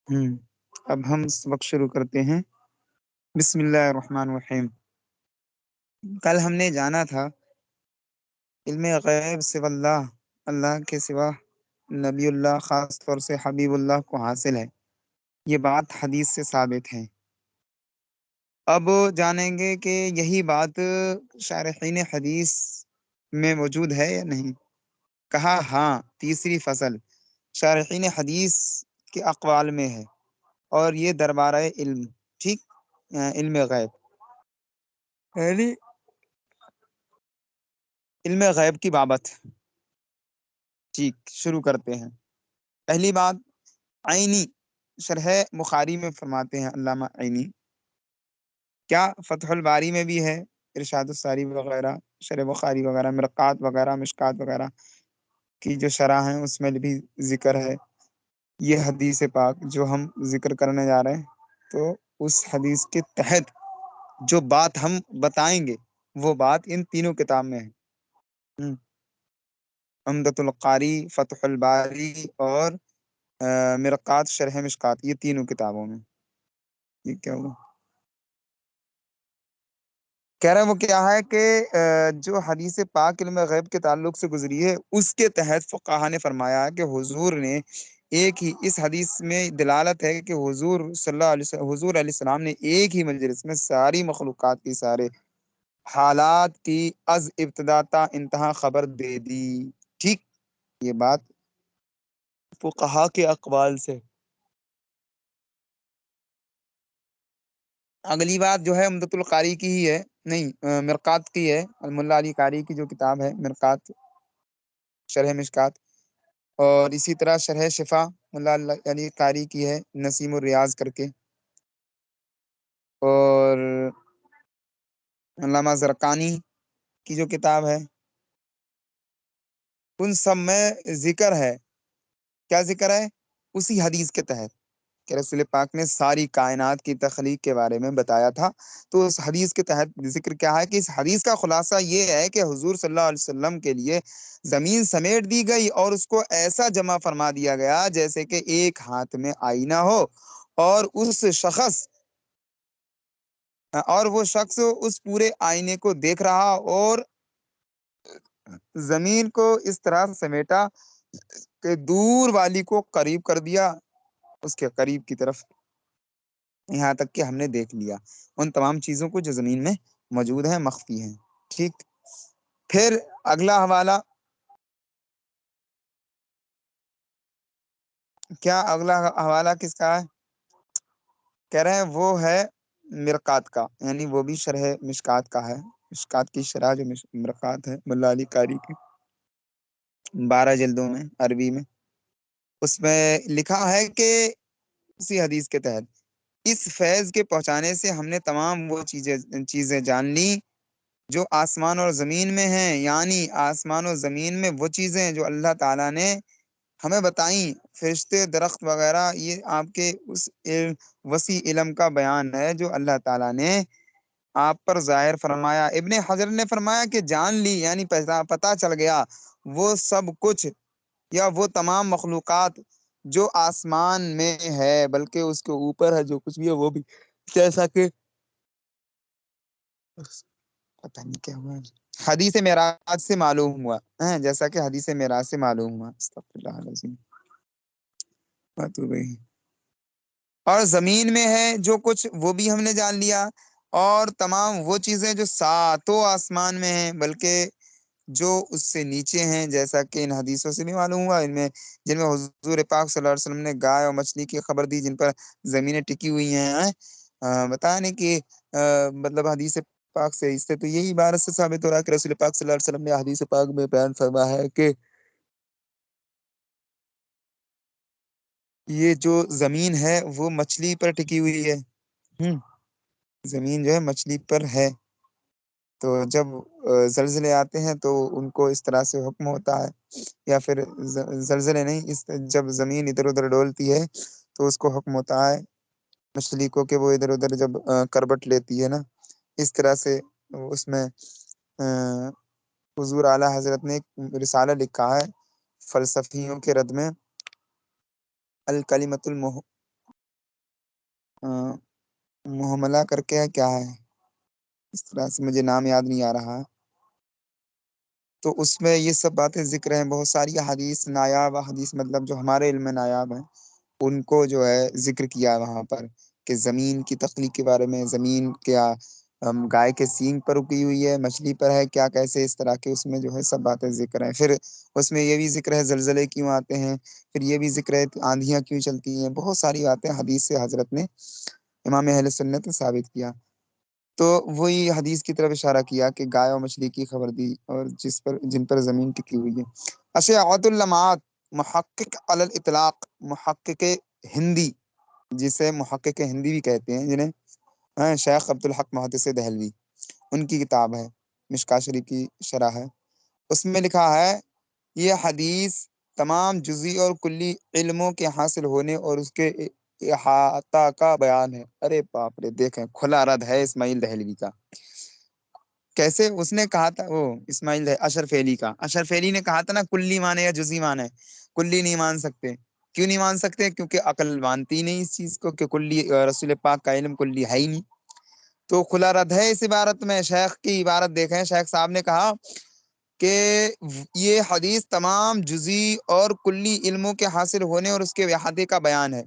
اب ہم سبق شروع کرتے ہیں۔ بسم اللہ الرحمن الرحیم۔ کل ہم نے جانا تھا علم غیب سوا اللہ کے سوا نبی اللہ خاص طور سے حبیب اللہ کو حاصل ہے، یہ بات حدیث سے ثابت ہے۔ اب جانیں گے کہ یہی بات شارحین حدیث میں موجود ہے یا نہیں۔ کہا ہاں، تیسری فصل شارحین حدیث کے اقوال میں ہے، اور یہ دربارہ علم، ٹھیک، علم غیب، یعنی علم غیب کی بابت۔ ٹھیک، شروع کرتے ہیں۔ پہلی بات، عینی شرح بخاری میں فرماتے ہیں علامہ عینی، کیا فتح الباری میں بھی ہے، ارشاد الساری وغیرہ، شرح بخاری وغیرہ، مرقات وغیرہ، مشکات وغیرہ کی جو شرح ہیں اس میں بھی ذکر ہے یہ حدیث پاک جو ہم ذکر کرنے جا رہے ہیں۔ تو اس حدیث کے تحت جو بات ہم بتائیں گے وہ بات ان تینوں کتاب میں ہے، عمدۃ القاری، فتح الباری اور مرقات شرح مشکات، یہ تینوں کتابوں میں۔ یہ کیا ہوا؟ کہہ رہے ہیں وہ کیا ہے کہ جو حدیث پاک علم غیب کے تعلق سے گزری ہے اس کے تحت فقہا نے فرمایا کہ حضور نے ایک ہی، اس حدیث میں دلالت ہے کہ حضور صلی اللہ علیہ وسلم، حضور علیہ السلام نے ایک ہی مجلس میں ساری مخلوقات کی سارے حالات کی از ابتدا تا انتہا خبر دے دی۔ ٹھیک، یہ بات فقہا کے اقوال سے۔ اگلی بات جو ہے عمدۃ القاری کی ہی ہے، نہیں مرقات کی ہے، الملا علی قاری کی جو کتاب ہے مرقات شرح مشکات، اور اسی طرح شرح شفا ملا علی قاری کی ہے نسیم الریاض کر کے، اور علامہ زرقانی کی جو کتاب ہے، ان سب میں ذکر ہے، کیا ذکر ہے؟ اسی حدیث کے تحت کہ رسول پاک نے ساری کائنات کی تخلیق کے بارے میں بتایا تھا۔ تو اس حدیث کے تحت ذکر کیا ہے کہ اس حدیث کا خلاصہ یہ ہے کہ حضور صلی اللہ علیہ وسلم کے لیے زمین سمیٹ دی گئی اور اس کو ایسا جمع فرما دیا گیا جیسے کہ ایک ہاتھ میں آئینہ ہو، اور وہ شخص اس پورے آئینے کو دیکھ رہا، اور زمین کو اس طرح سمیٹا کہ دور والی کو قریب کر دیا، اس کے قریب کی طرف، یہاں تک کہ ہم نے دیکھ لیا ان تمام چیزوں کو جو زمین میں موجود ہیں، مخفی ہیں۔ ٹھیک، پھر اگلا حوالہ کیا، اگلا حوالہ کس کا ہے؟ کہہ رہے ہیں وہ ہے مرقات کا، یعنی وہ بھی شرح مشکات کا ہے، مشکات کی شرح جو مرقات ہے ملا علی قاری کی، 12 جلدوں میں عربی میں۔ اس میں لکھا ہے کہ اسی حدیث کے تحت اس فیض کے پہنچانے سے ہم نے تمام وہ چیزیں جان لی جو آسمان اور زمین میں ہیں، یعنی آسمان اور زمین میں وہ چیزیں جو اللہ تعالیٰ نے ہمیں بتائیں، فرشتے، درخت وغیرہ، یہ آپ کے اس وسیع علم کا بیان ہے جو اللہ تعالیٰ نے آپ پر ظاہر فرمایا۔ ابن حجر نے فرمایا کہ جان لی، یعنی پتہ چل گیا وہ سب کچھ، یا وہ تمام مخلوقات جو آسمان میں ہے بلکہ اس کے اوپر ہے جو کچھ بھی ہے وہ بھی، جیسا کہ پتہ نہیں کیا ہوا، حدیث معراج سے معلوم ہوا، جیسا کہ حدیث معراج سے معلوم ہوا، استغفر اللہ العظیم، بات ہو گئی۔ اور زمین میں ہے جو کچھ وہ بھی ہم نے جان لیا، اور تمام وہ چیزیں جو ساتوں آسمان میں ہیں بلکہ جو اس سے نیچے ہیں، جیسا کہ ان حدیثوں سے بھی معلوم ہوا، جن میں حضور پاک صلی اللہ علیہ وسلم نے گائے اور مچھلی کی خبر دی جن پر زمینیں ٹکی ہوئی ہیں۔ بتا نہیں کہ مطلب حدیث پاک سے، اس سے تو یہی عبارت سے ثابت ہو رہا ہے کہ رسول پاک صلی اللہ علیہ وسلم نے حدیث پاک میں بیان فرمایا ہے کہ یہ جو زمین ہے وہ مچھلی پر ٹکی ہوئی ہے، زمین جو ہے مچھلی پر ہے۔ تو جب زلزلے آتے ہیں تو ان کو اس طرح سے حکم ہوتا ہے، یا پھر زلزلے نہیں، جب زمین ادھر ادھر ڈولتی ہے تو اس کو حکم ہوتا ہے مچھلی کو کہ وہ ادھر ادھر جب کربٹ لیتی ہے نا، اس طرح سے اس میں حضور اعلیٰ حضرت نے ایک رسالہ لکھا ہے فلسفیوں کے رد میں، الکلمۃ محملہ کر کے کیا ہے، اس طرح سے مجھے نام یاد نہیں آ رہا، تو اس میں یہ سب باتیں ذکر ہیں، بہت ساری حدیث، نایاب حدیث مطلب جو ہمارے علم میں نایاب ہیں، ان کو جو ہے ذکر کیا وہاں پر، کہ زمین کی تخلیق کے بارے میں، زمین کیا گائے کے سینگ پر رکی ہوئی ہے، مچھلی پر ہے کیا، کیسے، اس طرح کے اس میں جو ہے سب باتیں ذکر ہیں۔ پھر اس میں یہ بھی ذکر ہے زلزلے کیوں آتے ہیں، پھر یہ بھی ذکر ہے آندھیاں کیوں چلتی ہیں، بہت ساری باتیں حدیث سے حضرت نے، امام اہل سنت نے ثابت کیا۔ تو وہی حدیث کی طرف اشارہ کیا کہ گائے اور مچھلی کی خبر دی، اور جن پر زمین ٹکی ہوئی ہے۔ اشاعت اللمعات، محقق علی الاطلاق، محقق ہندی، جسے محقق ہندی بھی کہتے ہیں، جنہیں شیخ عبد الحق محدث دہلوی، ان کی کتاب ہے مشکاۃ شریف کی شرح ہے، اس میں لکھا ہے یہ حدیث تمام جزئی اور کلی علموں کے حاصل ہونے اور اس کے احاطہ کا بیان ہے۔ ارے باپ رے، دیکھیں کھلا رد ہے اسماعیل دہلوی کا، کیسے اس نے کہا تھا، وہ اسماعیل اشرف علی کا، اشرف علی نے کہا تھا نا کلی مانے یا جزئی مانے، کلی نہیں مان سکتے، کیوں نہیں مان سکتے، کیونکہ عقل مانتی نہیں اس چیز کو کہ کلی رسول پاک کا علم کلی ہے ہی نہیں، تو کھلا رد ہے اس عبارت میں۔ شیخ کی عبارت دیکھیں، شیخ صاحب نے کہا کہ یہ حدیث تمام جزئی اور کلی علموں کے حاصل ہونے اور اس کے احاطے کا بیان ہے،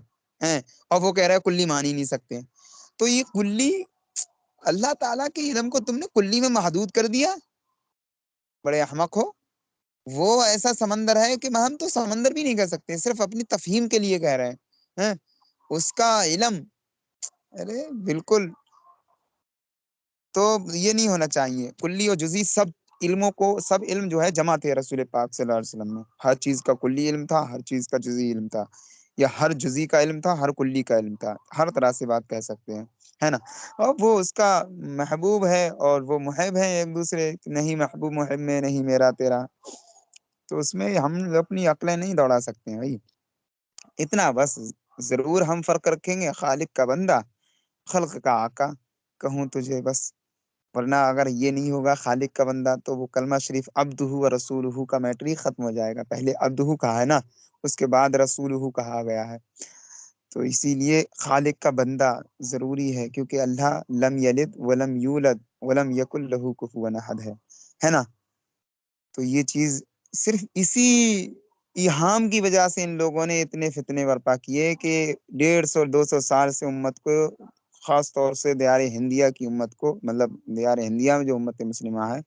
اور وہ کہہ رہا ہے کلی مان ہی نہیں سکتے، تو یہ کلی، اللہ تعالیٰ کے علم کو تم نے کلی میں محدود کر دیا، بڑے احمق ہو۔ وہ ایسا سمندر ہے کہ ہم تو سمندر بھی نہیں کہہ سکتے، صرف اپنی تفہیم کے لیے کہہ رہے ہیں، اس کا علم، ارے بالکل، تو یہ نہیں ہونا چاہیے، کلی اور جزئی سب علموں کو، سب علم جو ہے جمع تھے رسول پاک صلی اللہ علیہ وسلم میں، ہر چیز کا کلی علم تھا، ہر چیز کا جزئی علم تھا، یا ہر جزئی کا علم تھا، ہر کلی کا علم تھا، ہر طرح سے بات کہہ سکتے ہیں، ہے نا۔ اور وہ اس کا محبوب ہے اور وہ محب ہے ایک دوسرے، نہیں محبوب محب میں نہیں میرا تیرا، تو اس میں ہم اپنی عقلیں نہیں دوڑا سکتے ہیں بھائی، اتنا بس ضرور ہم فرق رکھیں گے، خالق کا بندہ، خلق کا آقا، کہوں تجھے بس، ورنہ اگر یہ نہیں ہوگا خالق کا بندہ تو وہ کلمہ شریف عبدہ و رسولہ کا میٹر ہی ختم ہو جائے گا، پہلے عبدہ کہا ہے نا، اس کے بعد رسولہ کہا گیا ہے، تو اسی لیے خالق کا بندہ ضروری ہے، کیونکہ اللہ لم یلد ولم یولد ولم یکن لہ کفوا احد ہے نا، تو یہ چیز صرف اسی ایہام کی وجہ سے ان لوگوں نے اتنے فتنے برپا کیے کہ 150-200 سال سے امت کو، خاص طور سے دیار ہندیہ کی امت کو، مطلب دیار ہندیہ میں جو امت مسلمہ ہے،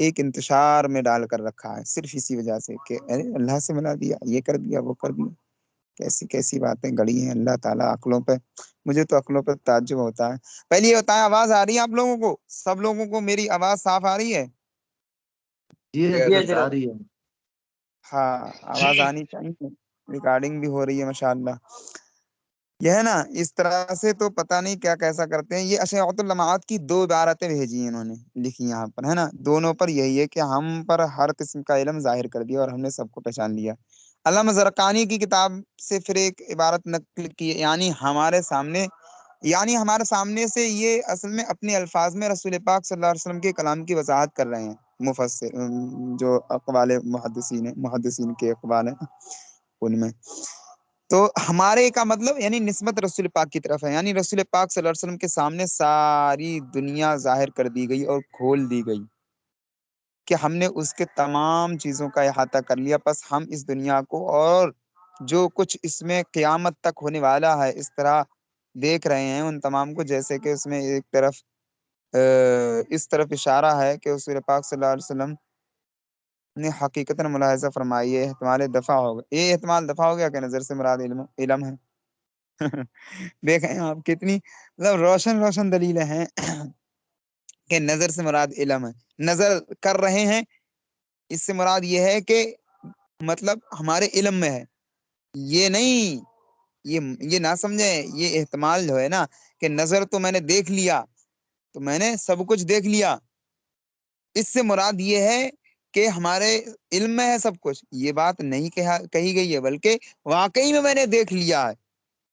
ایک انتشار میں ڈال کر رکھا ہے، صرف اسی وجہ سے کہ ارے اللہ سے ملا دیا، یہ کر دیا، وہ کر دیا، کیسی کیسی باتیں گڑی ہیں اللہ تعالیٰ عقلوں پہ، مجھے تو عقلوں پہ تعجب ہوتا ہے۔ پہلے یہ بتائیں آواز آ رہی ہے آپ لوگوں کو، سب لوگوں کو میری آواز صاف آ رہی ہے؟ جی حضرت آ رہی ہے۔ ہاں آواز آنی چاہیے، ریکارڈنگ بھی ہو رہی ہے ماشاءاللہ، یہ ہے نا، اس طرح سے تو پتہ نہیں کیا کیسا کرتے ہیں۔ یہ اشاعت اللمعات کی 2 عبارتیں بھیجی ہیں انہوں نے، لکھی یہاں پر، ہے نا، دونوں پر یہی ہے کہ ہم پر ہر قسم کا علم ظاہر کر دیا اور ہم نے سب کو پہچان لیا۔ علامہ زرقانی کی کتاب سے پھر ایک عبارت نقل کی، یعنی ہمارے سامنے سے یہ اصل میں اپنے الفاظ میں رسول پاک صلی اللہ علیہ وسلم کے کلام کی وضاحت کر رہے ہیں، مفسر جو اقوال محدثین کے اقوال ہیں ان میں، تو ہمارے کا مطلب یعنی نسبت رسول پاک کی طرف ہے، یعنی رسول پاک صلی اللہ علیہ وسلم کے سامنے ساری دنیا ظاہر کر دی گئی اور کھول دی گئی، کہ ہم نے اس کے تمام چیزوں کا احاطہ کر لیا، بس ہم اس دنیا کو اور جو کچھ اس میں قیامت تک ہونے والا ہے اس طرح دیکھ رہے ہیں ان تمام کو، جیسے کہ اس میں ایک طرف اس طرف اشارہ ہے کہ رسول پاک صلی اللہ علیہ وسلم نے حقیقتاً ملاحظہ فرمائی ہے، احتمال دفع ہوگا، یہ احتمال دفع ہو گیا کہ نظر سے مراد علم ہے۔ دیکھیں آپ کتنی مطلب روشن روشن دلیلیں ہیں کہ نظر سے مراد علم ہے، نظر کر رہے ہیں، اس سے مراد یہ ہے کہ مطلب ہمارے علم میں ہے، یہ نہیں، یہ نہ سمجھیں، یہ احتمال جو ہے نا کہ نظر تو میں نے دیکھ لیا، تو میں نے سب کچھ دیکھ لیا، اس سے مراد یہ ہے کہ ہمارے علم میں ہے سب کچھ، یہ بات نہیں کہی گئی ہے، بلکہ واقعی میں نے دیکھ لیا ہے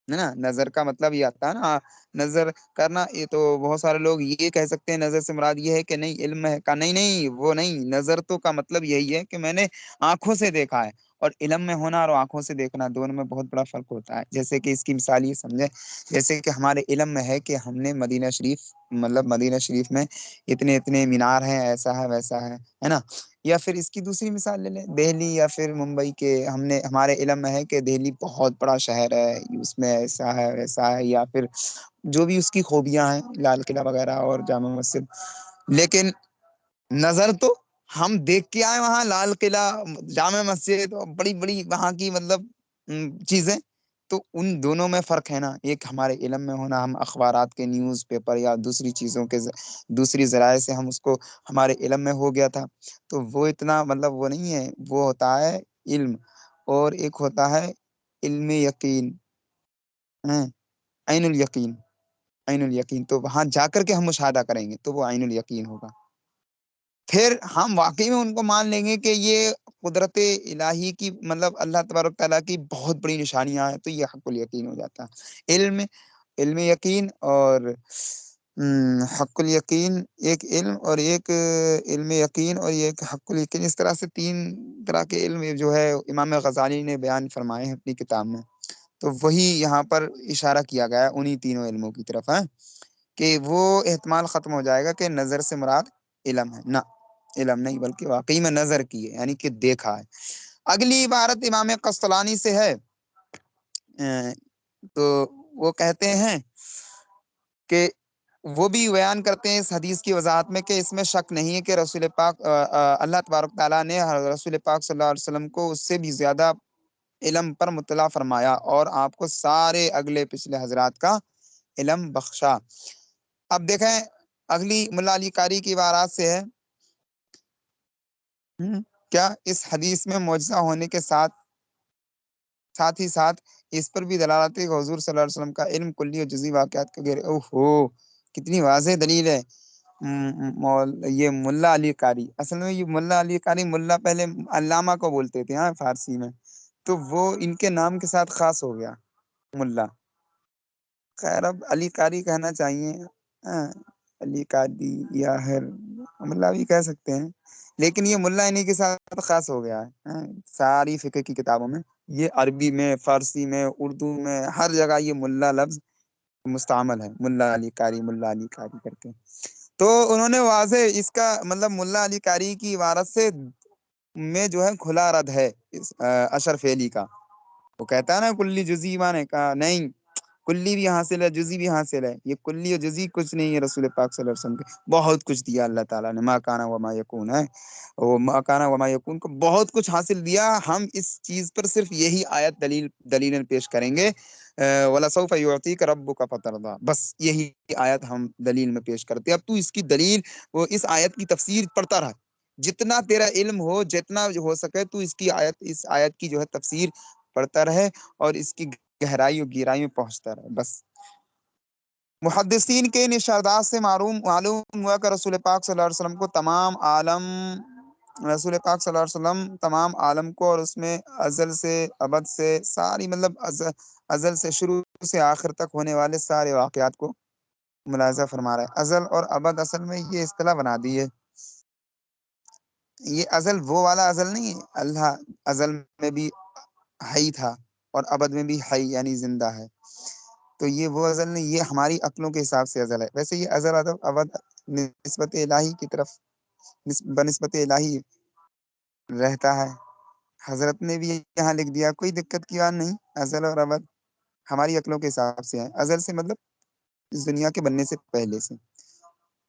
نا۔ نظر کا مطلب یہ آتا ہے نا، نظر کرنا، یہ تو بہت سارے لوگ یہ کہہ سکتے ہیں نظر سے مراد یہ ہے کہ نہیں علم ہے کا، نہیں وہ نہیں، نظر تو کا مطلب یہی ہے کہ میں نے آنکھوں سے دیکھا ہے، اور علم میں ہونا اور آنکھوں سے دیکھنا دونوں میں بہت بڑا فرق ہوتا ہے. جیسے کہ اس کی مثال یہ سمجھے، جیسے کہ ہمارے علم میں ہے کہ ہم نے مدینہ شریف، مطلب مدینہ شریف میں اتنے اتنے مینار ہیں، ایسا ہے ویسا ہے نا. یا پھر اس کی دوسری مثال لے لیں، دہلی یا پھر ممبئی کے، ہمارے علم میں ہے کہ دہلی بہت بڑا شہر ہے، اس میں ایسا ہے ویسا ہے، یا پھر جو بھی اس کی خوبیاں ہیں، لال قلعہ وغیرہ اور جامع مسجد. لیکن نظر تو ہم دیکھ کے آئے وہاں لال قلعہ، جامع مسجد، بڑی بڑی وہاں کی مطلب چیزیں. تو ان دونوں میں فرق ہے نا. ایک ہمارے علم میں ہونا، ہم اخبارات کے نیوز پیپر یا دوسری چیزوں کے دوسری ذرائع سے ہم اس کو ہمارے علم میں ہو گیا تھا، تو وہ اتنا مطلب وہ نہیں ہے. وہ ہوتا ہے علم، اور ایک ہوتا ہے علم یقین، عین الیقین. عین الیقین تو وہاں جا کر کے ہم مشاہدہ کریں گے تو وہ عین الیقین ہوگا. پھر ہم واقعی میں ان کو مان لیں گے کہ یہ قدرت الہی کی، مطلب اللہ تبارک تعالیٰ کی بہت بڑی نشانیاں ہیں، تو یہ حق الیقین ہو جاتا ہے. علم یقین اور حق الیقین، ایک علم اور ایک علم یقین اور ایک حق الیقین، اس طرح سے تین طرح کے علم جو ہے امام غزالی نے بیان فرمائے ہیں اپنی کتاب میں. تو وہی یہاں پر اشارہ کیا گیا انہی تینوں علموں کی طرف ہے، کہ وہ احتمال ختم ہو جائے گا کہ نظر سے مراد علم ہے. نہ، علم نہیں، بلکہ واقعی میں نظر کی ہے، یعنی کہ دیکھا ہے. اگلی عبارت امام قسطلانی سے ہے. تو وہ کہتے ہیں کہ وہ بھی بیان کرتے ہیں اس حدیث کی وضاحت میں کہ اس میں شک نہیں ہے کہ رسول پاک اللہ تبارک تعالیٰ نے رسول پاک صلی اللہ علیہ وسلم کو اس سے بھی زیادہ علم پر مطلع فرمایا اور آپ کو سارے اگلے پچھلے حضرات کا علم بخشا. اب دیکھیں اگلی ملا علی قاری کی عبارات سے ہے. کیا اس حدیث میں معجزہ ہونے کے ساتھ ہی ساتھ اس پر بھی دلالت ہے کہ حضور صلی اللہ علیہ وسلم کا علم کلی اور جزئی واقعات کا غیر. کتنی واضح دلیل ہے. یہ ملا علی قاری، اصل میں یہ ملا علی قاری، ملا پہلے علامہ کو بولتے تھے ہاں فارسی میں، تو وہ ان کے نام کے ساتھ خاص ہو گیا ملا. خیر اب علی قاری کہنا چاہیے، علی قاری یا ملا بھی کہہ سکتے ہیں، لیکن یہ ملا انہی کے ساتھ خاص ہو گیا ہے. ساری فقہ کی کتابوں میں یہ عربی میں، فارسی میں، اردو میں، ہر جگہ یہ ملا لفظ مستعمل ہے، ملا علی قاری، ملا علی قاری کر کے. تو انہوں نے واضح اس کا مطلب ملا علی قاری کی عبارت سے میں جو ہے کھلا رد ہے اشرف علی کا. وہ کہتا ہے نا کلی جزی، مانے کہا نہیں، کلی بھی حاصل ہے، جزی بھی حاصل ہے. یہ کلی اور جزی کچھ نہیں ہے رسول پاک صلی اللہ علیہ وسلم کے. بہت کچھ دیا اللہ تعالیٰ نے، ما کانا وما یکون ہے، وہ ما کانا وما یکون کو بہت کچھ حاصل دیا. ہم اس چیز پر صرف یہی آیت دلیل پیش کریں گے، وَلَسَوْفَ يُعْطِيكَ رَبُّكَ فَتَرْضَىٰ، بس یہی آیت ہم دلیل میں پیش کرتے ہیں. اب تو اس کی دلیل، وہ اس آیت کی تفسیر پڑھتا رہا، جتنا تیرا علم ہو، جتنا ہو سکے تو اس آیت کی جو ہے تفسیر پڑھتا رہے اور اس کی گہرائی اور گہرائی میں پہنچتا رہے. بس محدثین کے ارشادات سے معلوم ہوا کہ رسول پاک صلی اللہ علیہ وسلم کو تمام عالم کو، اور اس میں ازل سے ابد سے ساری، مطلب ازل سے شروع سے آخر تک ہونے والے سارے واقعات کو ملاحظہ فرما رہا ہے. ازل اور ابد اصل میں یہ اصطلاح بنا دی ہے. یہ ازل وہ والا ازل نہیں ہے، اللہ ازل میں بھی حی تھا اور ابد میں بھی حی یعنی زندہ ہے. تو یہ وہ ازل نہیں، یہ ہماری عقلوں کے حساب سے ازل ہے. ویسے یہ ازل ابد نسبت الہی کی طرف، بنسبت الہی رہتا ہے. حضرت نے بھی یہاں لکھ دیا، کوئی دقت کی بات نہیں. ازل اور ابد ہماری عقلوں کے حساب سے ہے. ازل سے مطلب اس دنیا کے بننے سے پہلے سے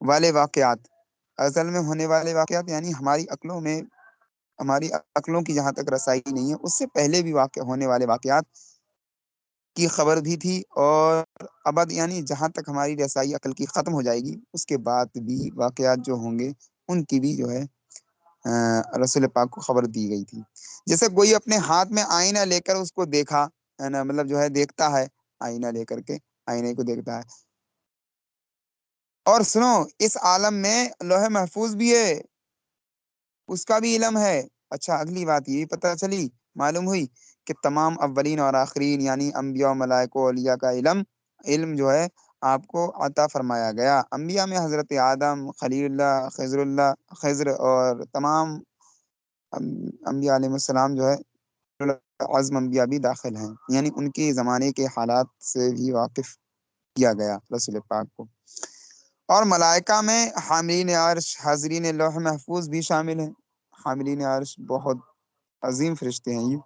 والے واقعات، ازل میں ہونے والے واقعات یعنی ہماری عقلوں کی جہاں تک رسائی نہیں ہے، اس سے پہلے بھی ہونے والے واقعات کی خبر بھی تھی. اور ابد یعنی جہاں تک ہماری رسائی عقل کی ختم ہو جائے گی، اس کے بعد بھی واقعات جو ہوں گے ان کی بھی جو ہے رسول پاک کو خبر دی گئی تھی. جیسے کوئی اپنے ہاتھ میں آئینہ لے کر اس کو دیکھا ہے نا، مطلب جو ہے دیکھتا ہے، آئینہ لے کر کے آئینے کو دیکھتا ہے. اور سنو، اس عالم میں لوح محفوظ بھی ہے، اس کا بھی علم ہے. اچھا، اگلی بات یہ پتہ چلی، معلوم ہوئی کہ تمام اولین اور آخرین یعنی انبیاء و ملائکہ و اولیاء کا علم جو ہے آپ کو عطا فرمایا گیا. انبیاء میں حضرت آدم، خلیل اللہ، خضر اور تمام انبیاء علیہ السلام جو ہے عظم انبیاء بھی داخل ہیں، یعنی ان کے زمانے کے حالات سے بھی واقف کیا گیا رسول پاک کو۔ اور ملائکہ میں حاملین عرش، حاضرین لوح محفوظ بھی شامل ہیں۔ حاملین عرش بہت عظیم فرشتے ہیں یہ،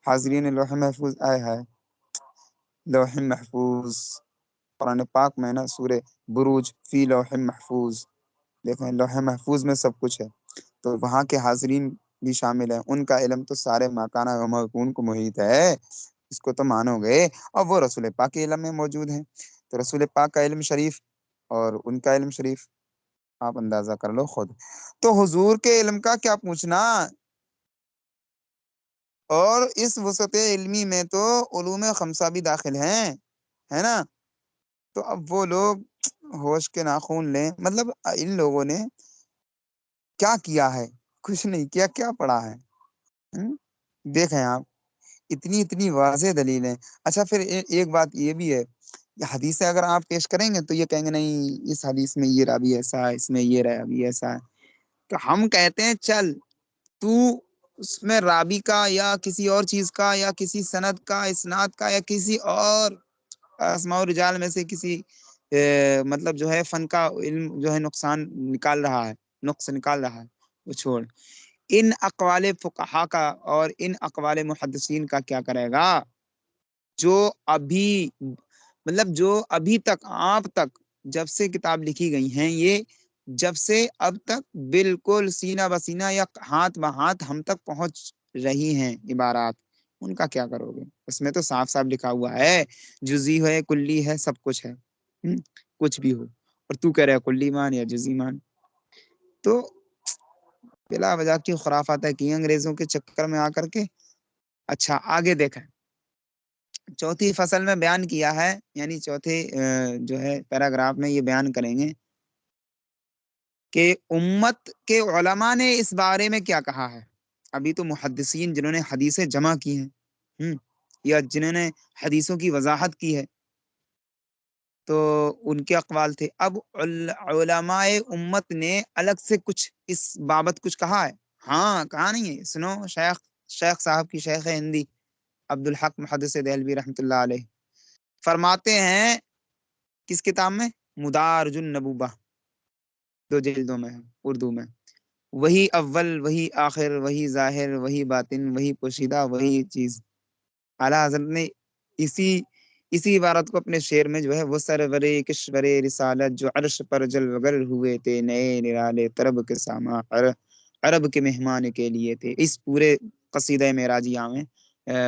حاضرین لوح محفوظ آئے ہے، لوح محفوظ قرآن پاک میں نا سورہ بروج فی لوح محفوظ، دیکھیں لوح محفوظ میں سب کچھ ہے، تو وہاں کے حاضرین بھی شامل ہیں، ان کا علم تو سارے مکانہ و مکون کو محیط ہے، اس کو تو مانو گے، اور وہ رسول پاک کے علم میں موجود ہیں، تو رسول پاک کا علم شریف اور ان کا علم شریف آپ اندازہ کر لو خود۔ تو حضور کے علم کا کیا پوچھنا، اور اس وسعت علمی میں تو علوم خمسہ بھی داخل ہیں، ہے نا؟ تو اب وہ لوگ ہوش کے ناخون لیں، مطلب ان لوگوں نے کیا کیا ہے؟ کچھ نہیں کیا، کیا پڑھا ہے؟ دیکھیں آپ، اتنی واضح دلیلیں۔ اچھا پھر ایک بات یہ بھی ہے، یہ حدیثیں اگر آپ پیش کریں گے تو یہ کہیں گے نہیں اس حدیث میں یہ راوی ایسا ہے، اس میں یہ راوی ایسا ہے، تو ہم کہتے ہیں چل تو اس میں راوی کا یا کسی اور چیز کا یا کسی سند کا اسناد کا یا کسی اور اسماء الرجال میں سے کسی مطلب جو ہے فن کا علم جو ہے نقصان نکال رہا ہے، نقص نکال رہا ہے، وہ چھوڑ، ان اقوال فقہا کا اور ان اقوال محدثین کا کیا کرے گا؟ جو ابھی مطلب جو ابھی تک آپ تک جب سے کتاب لکھی گئی ہیں، یہ جب سے اب تک بالکل سینہ بسینہ یا ہاتھ بہاتھ ہم تک پہنچ رہی ہیں عبارات، ان کا کیا کرو گے؟ اس میں تو صاف صاف لکھا ہوا ہے، جزی ہے کلی ہے سب کچھ ہے، کچھ بھی ہو، اور تو کہہ رہے کلی مان یا جزی مان، تو بلا وجہ کی خرافاتیں کی انگریزوں کے چکر میں آ کر کے۔ اچھا آگے دیکھیں، چوتھی فصل میں بیان کیا ہے، یعنی چوتھے جو ہے پیراگراف میں یہ بیان کریں گے کہ امت کے علماء نے اس بارے میں کیا کہا ہے۔ ابھی تو محدثین جنہوں نے حدیثیں جمع کی ہیں یا جنہوں نے حدیثوں کی وضاحت کی ہے تو ان کے اقوال تھے، اب علماء امت نے الگ سے کچھ اس بابت کچھ کہا ہے؟ ہاں کہا نہیں ہے، سنو، شیخ صاحب کی شیخ ہندی عبدالحق محدث دہلوی رحمۃ اللہ علیہ فرماتے ہیں، کس کتاب میں؟ مدارج النبوہ، 2 جلدوں میں ہے اردو میں، وہی اول وہی آخر وہی ظاہر وہی باطن وہی پوشیدہ وہی چیز۔ اعلیٰ حضرت نے اسی عبارت کو اپنے شعر میں جو ہے، وہ سرور کشور رسالت جو عرش پر جلوگر ہوئے تھے، نئے نرالے طرب کے ساما عرب کے مہمان کے لیے تھے، اس پورے قصیدہ معراجیہ میں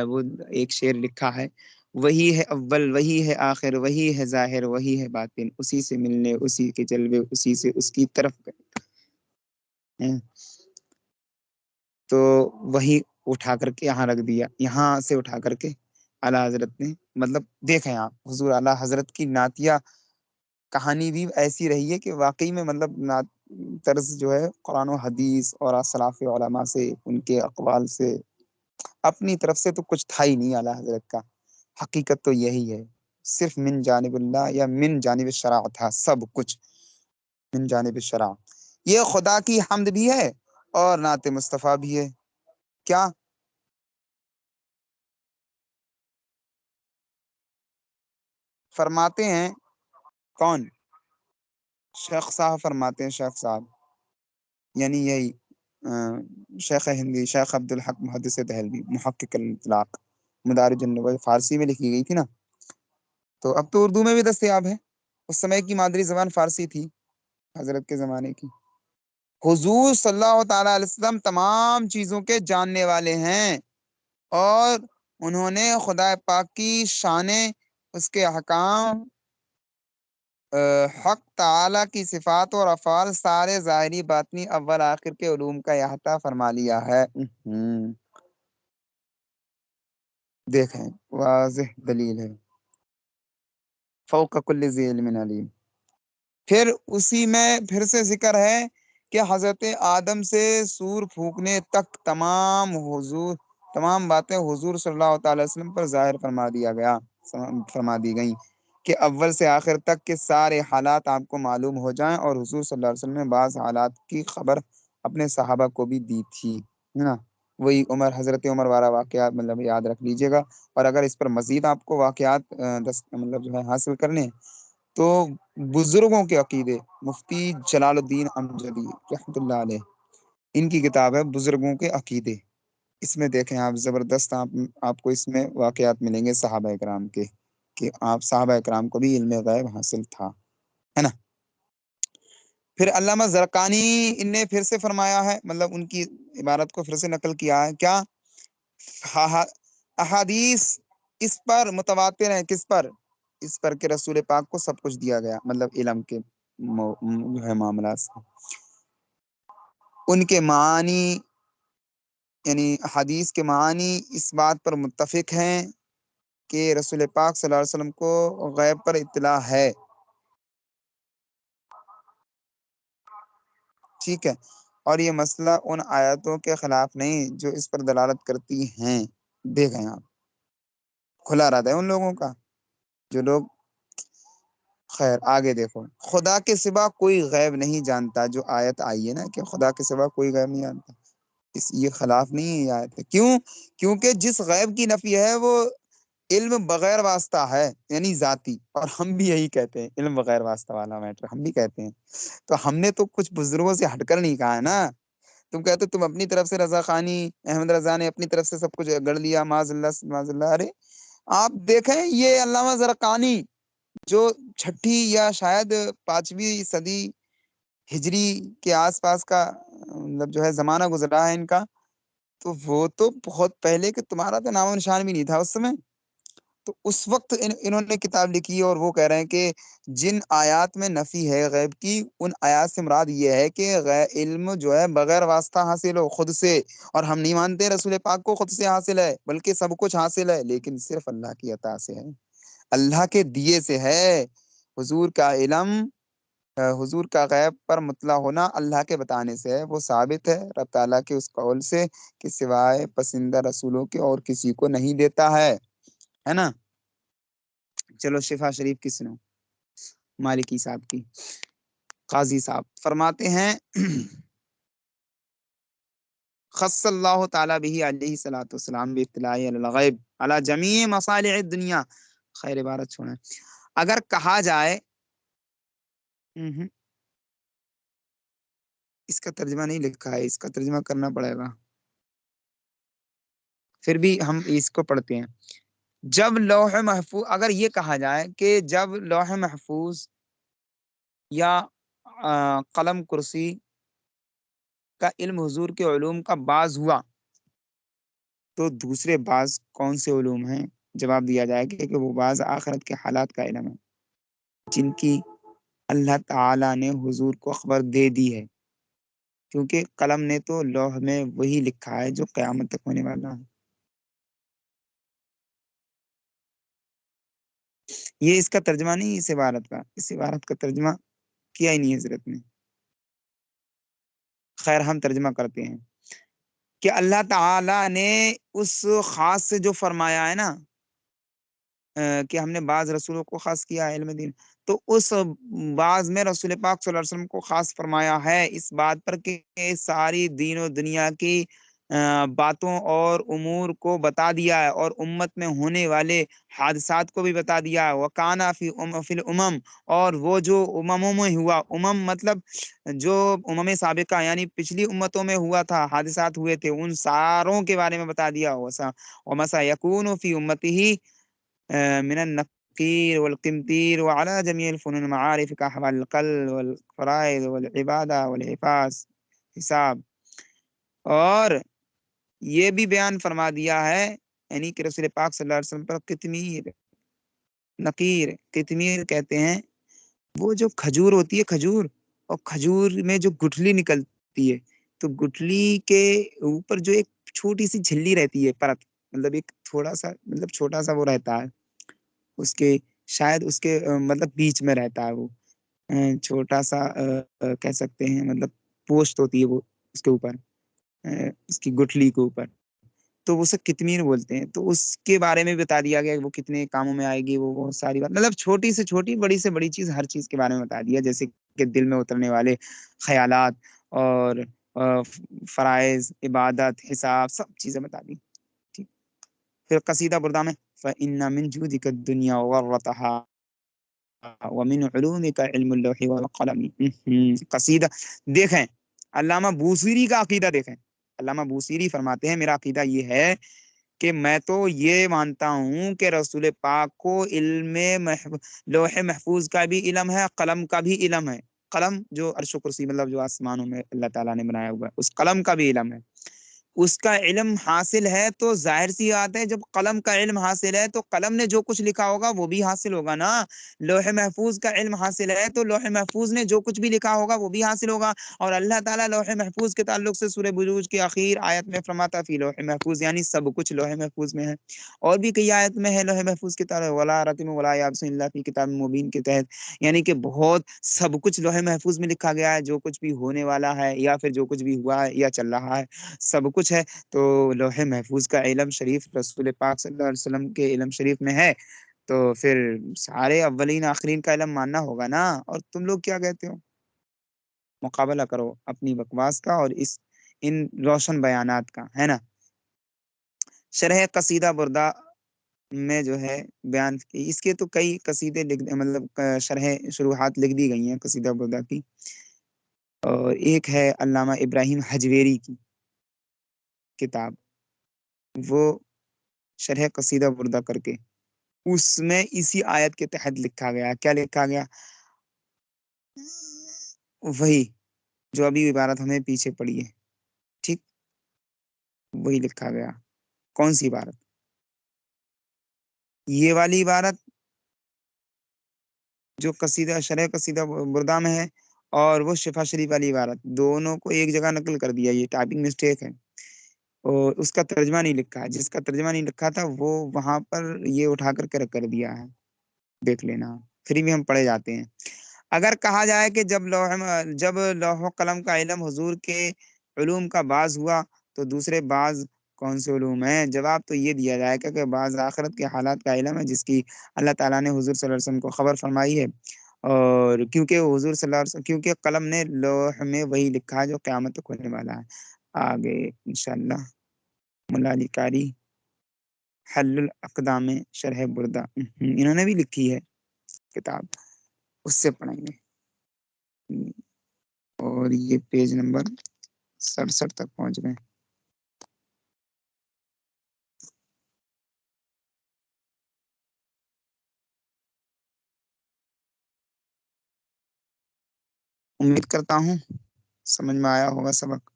وہ ایک شعر لکھا ہے، وہی ہے اول وہی ہے آخر وہی ہے ظاہر وہی ہے باطن، اسی سے ملنے اسی کے جلوے اسی سے اس کی طرف گئے، تو وہی اٹھا کر کے یہاں رکھ دیا، یہاں سے اٹھا کر کے اعلیٰ حضرت نے، مطلب دیکھیں آپ حضور اعلیٰ حضرت کی نعتیہ کہانی بھی ایسی رہی ہے کہ واقعی میں مطلب طرز جو ہے قرآن و حدیث اور اسلاف علماء سے ان کے اقوال سے اپنی طرف سے تو کچھ تھا ہی نہیں اعلیٰ حضرت کا، حقیقت تو یہی ہے، صرف من جانب اللہ یا من جانب شرع تھا، سب کچھ من جانب شرع، یہ خدا کی حمد بھی ہے اور نعت مصطفیٰ بھی ہے۔ کیا فرماتے ہیں؟ کون؟ شیخ صاحب فرماتے ہیں، شیخ صاحب یعنی یہی شیخ ہندی شیخ عبدالحق محدث دہلوی محقق الاطلاق، مدارج النبوہ فارسی میں لکھی گئی تھی نا، تو اب تو اردو میں بھی دستیاب ہے، اس سمے کی مادری زبان فارسی تھی حضرت کے زمانے کی۔ حضور صلی اللہ تعالی علیہ وسلم تمام چیزوں کے جاننے والے ہیں، اور انہوں نے خدا پاک کی شانیں، اس کے احکام، حق تعالی کی صفات اور افعال، سارے ظاہری باطنی اول آخر کے علوم کا احاطہ فرما لیا ہے۔ دیکھیں واضح دلیل ہے، فوق کل ذی علم علیم۔ پھر اسی میں پھر سے ذکر ہے کہ حضرت آدم سے سور پھونکنے تک تمام باتیں حضور صلی اللہ تعالی وسلم پر ظاہر فرما دی گئیں کہ اول سے آخر تک کے سارے حالات آپ کو معلوم ہو جائیں، اور حضور صلی اللہ علیہ وسلم نے بعض حالات کی خبر اپنے صحابہ کو بھی دی تھی، ہے نا؟ وہی حضرت عمر والا واقعات مطلب یاد رکھ لیجیے گا. اور اگر اس پر مزید آپ کو واقعات مطلب جو ہے حاصل کرنے ہیں تو بزرگوں کے عقیدے مفتی جلال الدین امجدی رحمۃ اللہ علیہ ان کی کتاب ہے بزرگوں کے عقیدے. اس میں دیکھیں آپ زبردست آپ کو اس میں واقعات ملیں گے صحابہ کرام کے کہ آپ صحابہ کرام کو بھی علم غیب حاصل تھا، ہے نا. پھر علامہ زرقانی ان نے پھر سے فرمایا ہے، مطلب ان کی عبارت کو پھر سے نقل کیا ہے، کیا احادیث اس پر متواتر ہیں، کس پر؟ اس پر کہ رسول پاک کو سب کچھ دیا گیا، مطلب علم کے جو ہے معاملات سے. ان کے معنی یعنی حدیث کے معنی اس بات پر متفق ہیں کہ رسول پاک صلی اللہ علیہ وسلم کو غیب پر اطلاع ہے. ٹھیک ہے، اور یہ مسئلہ ان آیاتوں کے خلاف نہیں جو اس پر دلالت کرتی ہیں. دیکھیں آپ، کھلا رہتا ہے ان لوگوں کا جو لوگ. خیر آگے دیکھو، خدا کے سوا کوئی غیب نہیں جانتا، جو آیت آئی ہے نا کہ خدا کے سوا کوئی غیب نہیں جانتا، یہ خلاف نہیں ہے یہ آیت. کیوں؟ کیونکہ جس غیب کی نفی ہے وہ علم بغیر واسطہ ہے، یعنی ذاتی. اور ہم بھی یہی کہتے ہیں، علم بغیر واسطہ والا میٹر ہم بھی کہتے ہیں. تو ہم نے تو کچھ بزرگوں سے ہٹ کر نہیں کہا ہے نا. تم کہتے تم اپنی طرف سے رضا خانی احمد رضا نے اپنی طرف سے سب کچھ گڑ لیا، معاذ اللہ معاذ اللہ. ارے آپ دیکھیں یہ علامہ زرقانی جو 6 یا شاید 5ویں صدی ہجری کے آس پاس کا مطلب جو ہے زمانہ گزرا ہے ان کا، تو وہ تو بہت پہلے کہ تمہارا تو نام و نشان بھی نہیں تھا اس سمے. تو اس وقت انہوں نے کتاب لکھی ہے، اور وہ کہہ رہے ہیں کہ جن آیات میں نفی ہے غیب کی، ان آیات سے مراد یہ ہے کہ علم جو ہے بغیر واسطہ حاصل ہو خود سے. اور ہم نہیں مانتے رسول پاک کو خود سے حاصل ہے، بلکہ سب کچھ حاصل ہے، لیکن صرف اللہ کی عطا سے ہے، اللہ کے دیے سے ہے. حضور کا علم، حضور کا غیب پر مطلع ہونا اللہ کے بتانے سے ہے. وہ ثابت ہے رب تعالیٰ کے اس قول سے کہ سوائے پسندہ رسولوں کے اور کسی کو نہیں دیتا ہے نا. چلو شفا شریف کی سنو، مالکی صاحب کی. قاضی صاحب فرماتے ہیں خص اللہ تعالیٰ بھی علیہ الصلوۃ والسلام باطلاع علی الغیب علی جمیع مصالح الدنیا. خیر عبارت چھوڑیں. اگر کہا جائے اس کا ترجمہ نہیں لکھا ہے، اس کا ترجمہ کرنا پڑے گا، پھر بھی ہم اس کو پڑھتے ہیں. جب لوح محفوظ، اگر یہ کہا جائے کہ جب لوح محفوظ یا قلم کرسی کا علم حضور کے علوم کا بعض ہوا تو دوسرے بعض کون سے علوم ہیں؟ جواب دیا جائے گا کہ وہ بعض آخرت کے حالات کا علم ہے جن کی اللہ تعالی نے حضور کو خبر دے دی ہے، کیونکہ قلم نے تو لوح میں وہی لکھا ہے جو قیامت تک ہونے والا ہے. یہ اس کا ترجمہ نہیں، اس عبارت کا، اس عبارت کا ترجمہ کیا ہی نہیں حضرت نے. خیر ہم ترجمہ کرتے ہیں کہ اللہ تعالی نے اس خاص سے جو فرمایا ہے نا کہ ہم نے بعض رسولوں کو خاص کیا ہے علم دین، تو اس بعض میں رسول پاک صلی اللہ علیہ وسلم کو خاص فرمایا ہے اس بات پر کہ ساری دین و دنیا کی باتوں اور امور کو بتا دیا ہے، اور امت میں ہونے والے حادثات کو بھی بتا دیا ہے. وَكَانَ فِي الْأُمَمِ، اور وہ جو امموں میں ہوا، مطلب جو سابقہ یعنی پچھلی امتوں میں ہوا تھا، حادثات ہوئے تھے، ان ساروں کے بارے میں بتا دیا. وَمَسَا يَكُونُ فِي أُمَّتِهِ من النقير والقمطير وعلى جميع الفنون المعارف كأحوال القلب والفرائض والعبادة حساب. اور یہ بھی بیان فرما دیا ہے یعنی کہ رسول پاک صلی اللہ علیہ وسلم پر قطمیر کہتے ہیں وہ جو کھجور ہوتی ہے، کھجور، اور کھجور میں جو گٹھلی نکلتی ہے، تو گٹھلی کے اوپر جو ایک چھوٹی سی جھلی رہتی ہے، پرت، مطلب ایک تھوڑا سا مطلب چھوٹا سا وہ رہتا ہے اس کے، شاید اس کے مطلب بیچ میں رہتا ہے وہ چھوٹا سا کہہ سکتے ہیں مطلب پوسٹ ہوتی ہے وہ اس کے اوپر، اس کی گٹھلی کے اوپر، تو اسے کتمیر بولتے ہیں. تو اس کے بارے میں بتا دیا گیا کہ وہ کتنے کاموں میں آئے گی. وہ بہت ساری بات، مطلب چھوٹی سے چھوٹی، بڑی سے بڑی چیز، ہر چیز کے بارے میں بتا دیا، جیسے کہ دل میں اترنے والے خیالات فرائض، عبادت، حساب، سب چیزیں بتا دی. ٹھیک. پھر قصیدہ بردہ میں فَإِنَّ مِن جُودِكَ الدُّنْيَا وَغَرَّتَهَا وَمِنْ عُلُومِكَ عِلْمُ اللَّوْحِ وَالْقَلَمِ. قصیدہ دیکھیں، علامہ بوصیری کا عقیدہ دیکھیں. علامہ بوصیری فرماتے ہیں میرا عقیدہ یہ ہے کہ میں تو یہ مانتا ہوں کہ رسول پاک کو لوح محفوظ کا بھی علم ہے، قلم کا بھی علم ہے. قلم جو عرش و کرسی مطلب جو آسمانوں میں اللہ تعالیٰ نے بنایا ہوا ہے، اس قلم کا بھی علم ہے. اس کا علم حاصل ہے تو ظاہر سی بات ہے جب قلم کا علم حاصل ہے تو قلم نے جو کچھ لکھا ہوگا وہ بھی حاصل ہوگا نا. لوح محفوظ کا علم حاصل ہے تو لوح محفوظ نے جو کچھ بھی لکھا ہوگا وہ بھی حاصل ہوگا. اور اللہ تعالیٰ لوح محفوظ کے تعلق سے سورہ بروج کی آخر آیت میں فرماتا فی لوح محفوظ، یعنی سب کچھ لوح محفوظ میں ہے. اور بھی کئی آیت میں ہے لوح محفوظ کے تعلق ولا رتم ولا یابس الا فی کتاب مبین کے تحت، یعنی کہ بہت سب کچھ لوح محفوظ میں لکھا گیا ہے، جو کچھ بھی ہونے والا ہے یا پھر جو کچھ بھی ہوا ہے یا چل رہا ہے سب کچھ ہے. تو لوح محفوظ کا علم شریف رسول پاک صلی اللہ علیہ وسلم کے علم شریف میں ہے، تو پھر سارے اولین آخرین کا علم ماننا ہوگا نا. اور تم لوگ کیا کہتے ہو؟ مقابلہ کرو اپنی بکواس کا اور ان روشن بیانات کا، ہے نا. شرح قصیدہ بردہ میں جو ہے بیان اس کے تو کئی قصیدے مطلب شرح شروحات لکھ دی گئی ہیں قصیدہ بردہ کی. اور ایک ہے علامہ ابراہیم حجویری کی کتاب، وہ شرح قصیدہ بردہ کر کے اس میں اسی آیت کے تحت لکھا گیا. کیا لکھا گیا؟ وہی جو ابھی عبارت ہمیں پیچھے پڑی ہے، ٹھیک، وہی لکھا گیا. کون سی عبارت؟ یہ والی عبارت جو قصیدہ شرح قصیدہ بردہ میں ہے، اور وہ شفا شریف والی عبارت، دونوں کو ایک جگہ نقل کر دیا. یہ ٹائپنگ مسٹیک ہے اور اس کا ترجمہ نہیں لکھا ہے. جس کا ترجمہ نہیں لکھا تھا وہ وہاں پر یہ اٹھا کر دیا ہے، دیکھ لینا، فری میں ہم پڑھے جاتے ہیں. اگر کہا جائے کہ جب لوح و قلم کا علم حضور کے علوم کا بعض ہوا تو دوسرے بعض کون سے علوم ہیں؟ جواب تو یہ دیا جائے گا کہ بعض آخرت کے حالات کا علم ہے جس کی اللہ تعالیٰ نے حضور صلی اللہ علیہ وسلم کو خبر فرمائی ہے. اور کیونکہ حضور صلی اللہ علیہ وسلم کیونکہ قلم نے لوح میں وہی لکھا ہے جو قیامت تک ہونے والا ہے. آگے انشاءاللہ ملا علی قاری حل الاقدام شرح بردہ انہوں نے بھی لکھی ہے کتاب، اس سے پڑھیں گے. اور یہ پیج نمبر 67 تک پہنچ گئے. امید کرتا ہوں سمجھ میں آیا ہوگا سبق.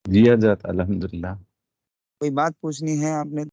جی حضرت الحمدللہ. کوئی بات پوچھنی ہے آپ نے؟